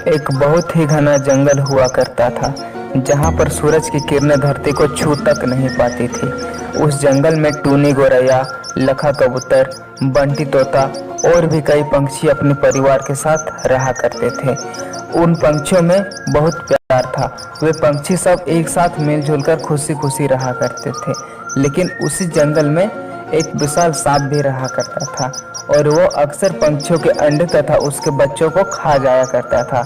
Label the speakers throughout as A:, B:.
A: एक बहुत ही घना जंगल हुआ करता था, जहाँ पर सूरज की किरणें धरती को छू तक नहीं पाती थी। उस जंगल में टूनी गोरैया, लखा कबूतर, बंटी तोता और भी कई पंछी अपने परिवार के साथ रहा करते थे। उन पंछियों में बहुत प्यार था। वे पंछी सब एक साथ मिलजुल कर खुशी खुशी रहा करते थे। लेकिन उसी जंगल में एक विशाल सांप भी रहा करता था और वो अक्सर पंछियों के अंडे तथा उसके बच्चों को खा जाया करता था।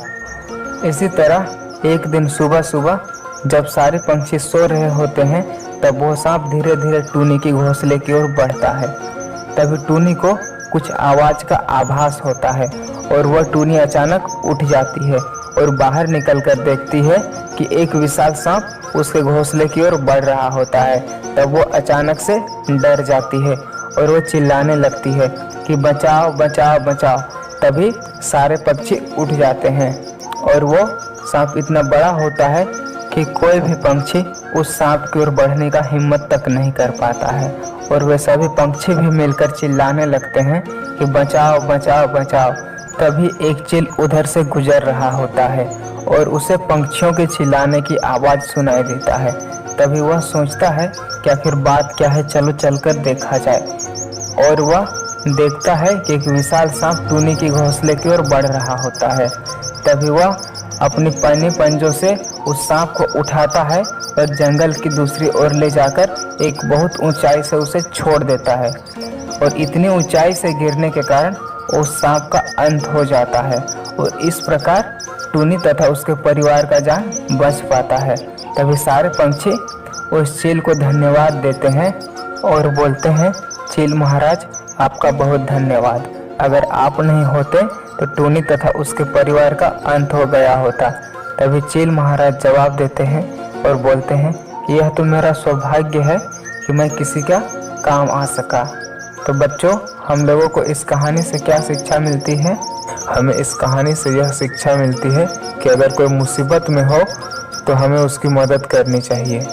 A: इसी तरह एक दिन सुबह सुबह जब सारे पंछी सो रहे होते हैं, तब वो सांप धीरे धीरे टूनी की घोंसले की ओर बढ़ता है। तभी टूनी को कुछ आवाज का आभास होता है और वह टूनी अचानक उठ जाती है और बाहर निकलकर देखती है कि एक विशाल सांप उसके घोंसले की ओर बढ़ रहा होता है। तब वो अचानक से डर जाती है और वो चिल्लाने लगती है कि बचाओ बचाओ बचाओ। तभी सारे पक्षी उठ जाते हैं और वो सांप इतना बड़ा होता है कि कोई भी पंछी उस सांप की ओर बढ़ने का हिम्मत तक नहीं कर पाता है और वे सभी पंछी भी मिलकर चिल्लाने लगते हैं कि बचाओ बचाओ बचाओ। तभी एक चील उधर से गुजर रहा होता है और उसे पंछियों के चिल्लाने की आवाज़ सुनाई देता है। तभी वह सोचता है कि आखिर बात क्या है, चलो चलकर देखा जाए। और वह देखता है कि एक विशाल सांप टूनी की घोंसले की ओर बढ़ रहा होता है। तभी वह अपनी पन्नी पंजों से उस सांप को उठाता है और जंगल की दूसरी ओर ले जाकर एक बहुत ऊंचाई से उसे छोड़ देता है और इतनी ऊंचाई से गिरने के कारण उस सांप का अंत हो जाता है और इस प्रकार टूनी तथा उसके परिवार का जान बच पाता है। तभी सारे पंछी उस चील को धन्यवाद देते हैं और बोलते हैं, चील महाराज आपका बहुत धन्यवाद। अगर आप नहीं होते तो टूनी तथा उसके परिवार का अंत हो गया होता। तभी चील महाराज जवाब देते हैं और बोलते हैं कि यह तो मेरा सौभाग्य है कि मैं किसी का काम आ सका। तो बच्चों, हम लोगों को इस कहानी से क्या शिक्षा मिलती है? हमें इस कहानी से यह शिक्षा मिलती है कि अगर कोई मुसीबत में हो तो हमें उसकी मदद करनी चाहिए।